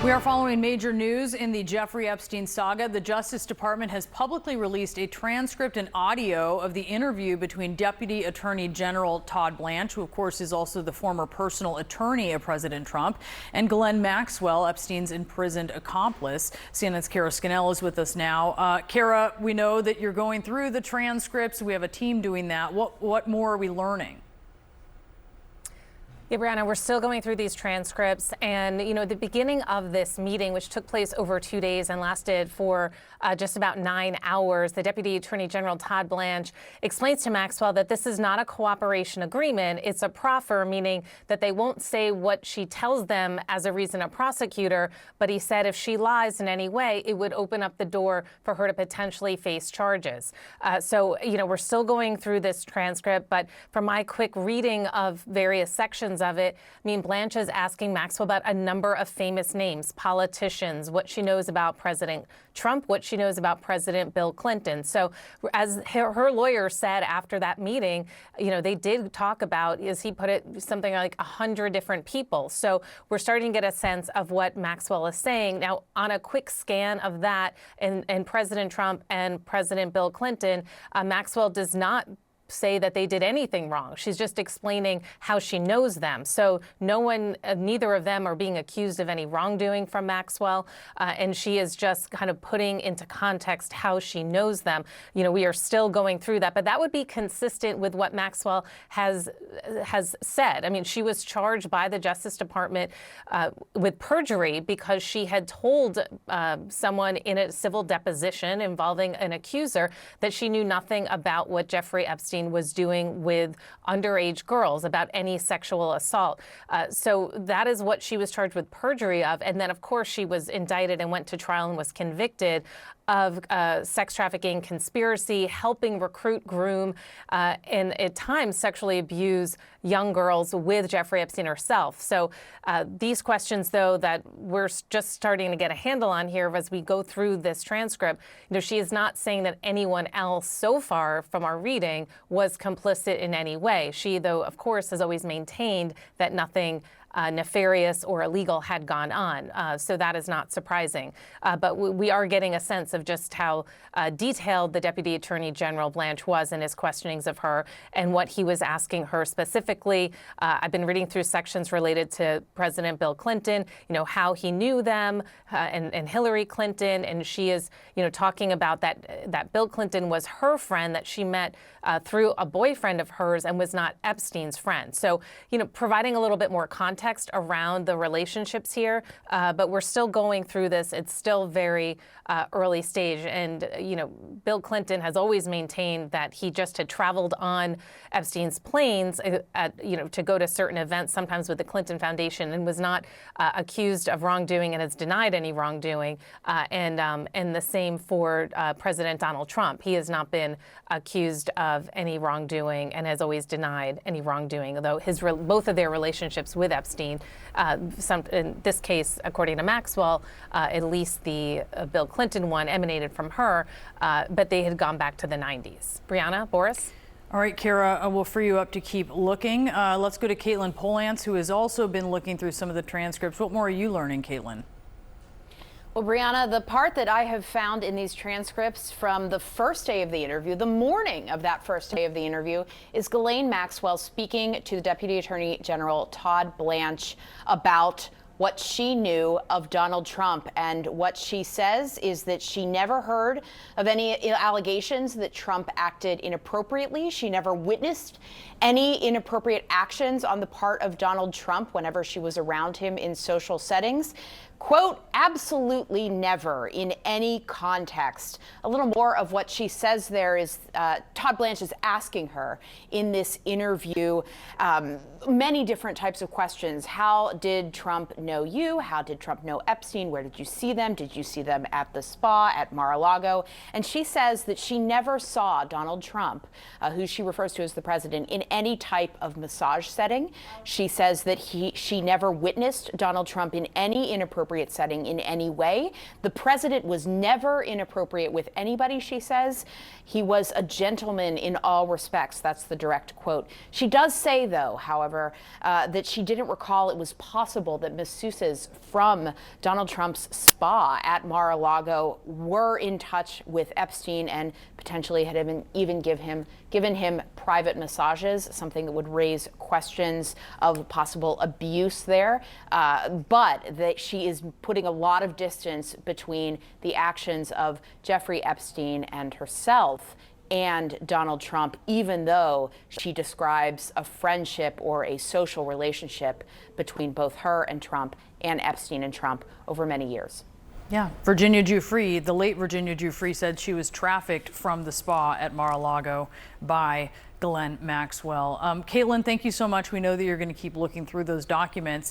We are following major news in the Jeffrey Epstein saga. The Justice Department has publicly released a transcript and audio of the interview between Deputy Attorney General Todd Blanche, who of course is also the former personal attorney of President Trump, and Ghislaine Maxwell, Epstein's imprisoned accomplice. CNN's Kara Scannell is with us now. Kara, we know that you're going through the transcripts. We have a team doing that. What more are we learning? Yeah, Brianna, we're still going through these transcripts. And, at the beginning of this meeting, which took place over 2 days and lasted for just about 9 hours, the Deputy Attorney General Todd Blanche explains to Maxwell that this is not a cooperation agreement. It's a proffer, meaning that they won't say what she tells them as a reason to prosecute her. But he said if she lies in any way, it would open up the door for her to potentially face charges. So, we're still going through this transcript. But from my quick reading of various sections of it, Blanche is asking Maxwell about a number of famous names, politicians, what she knows about President Trump, what she knows about President Bill Clinton. So as her lawyer said after that meeting, they did talk about, as he put it, something like 100 different people. So we're starting to get a sense of what Maxwell is saying. Now, on a quick scan of that and President Trump and President Bill Clinton, Maxwell does not say that they did anything wrong. She's just explaining how she knows them. So neither of them are being accused of any wrongdoing from Maxwell. And she is just kind of putting into context how she knows them. We are still going through that, but that would be consistent with what Maxwell has said. I mean, she was charged by the Justice Department with perjury because she had told someone in a civil deposition involving an accuser that she knew nothing about what Jeffrey Epstein was doing with underage girls, about any sexual assault. So that is what she was charged with perjury of. And then, of course, she was indicted and went to trial and was convicted of sex trafficking, conspiracy, helping recruit, groom, and at times sexually abuse young girls with Jeffrey Epstein herself. So these questions, though, that we're just starting to get a handle on here as we go through this transcript, she is not saying that anyone else so far from our reading was complicit in any way. She, though, of course, has always maintained that nothing nefarious or illegal had gone on. So that is not surprising. But we are getting a sense of just how detailed the Deputy Attorney General Blanche was in his questionings of her and what he was asking her specifically. I've been reading through sections related to President Bill Clinton, how he knew them and Hillary Clinton. And she is, talking about that Bill Clinton was her friend that she met through a boyfriend of hers and was not Epstein's friend. So, providing a little bit more context around the relationships here, but we're still going through this. It's still very early stage. And, Bill Clinton has always maintained that he just had traveled on Epstein's planes, to go to certain events, sometimes with the Clinton Foundation, and was not accused of wrongdoing and has denied any wrongdoing. And the same for President Donald Trump. He has not been accused of any wrongdoing and has always denied any wrongdoing, although both of their relationships with Epstein, in this case, according to Maxwell, at least the Bill Clinton one emanated from her, but they had gone back to the 90s. Brianna, Boris? All right, Kara, we'll free you up to keep looking. Let's go to Caitlin Polance, who has also been looking through some of the transcripts. What more are you learning, Caitlin? Well, Brianna, the part that I have found in these transcripts from the first day of the interview, the morning of that first day of the interview, is Ghislaine Maxwell speaking to the Deputy Attorney General Todd Blanche about what she knew of Donald Trump. And what she says is that she never heard of any allegations that Trump acted inappropriately. She never witnessed any inappropriate actions on the part of Donald Trump whenever she was around him in social settings. Quote, absolutely never in any context. A little more of what she says there is Todd Blanche is asking her in this interview many different types of questions. How did Trump know you? How did Trump know Epstein? Where did you see them? Did you see them at the spa at Mar-a-Lago? And she says that she never saw Donald Trump, who she refers to as the president, in any type of massage setting. She says that she never witnessed Donald Trump in any inappropriate setting in any way. The president was never inappropriate with anybody, she says. He was a gentleman in all respects. That's the direct quote. She does say, though, however, that she didn't recall it was possible that masseuses from Donald Trump's spa at Mar-a-Lago were in touch with Epstein and potentially had even given him private massages, something that would raise questions of possible abuse there. But that she is putting a lot of distance between the actions of Jeffrey Epstein and herself and Donald Trump, even though she describes a friendship or a social relationship between both her and Trump and Epstein and Trump over many years. Yeah, Virginia Giuffre, the late Virginia Giuffre, said she was trafficked from the spa at Mar-a-Lago by Ghislaine Maxwell. Caitlin, thank you so much. We know that you're going to keep looking through those documents.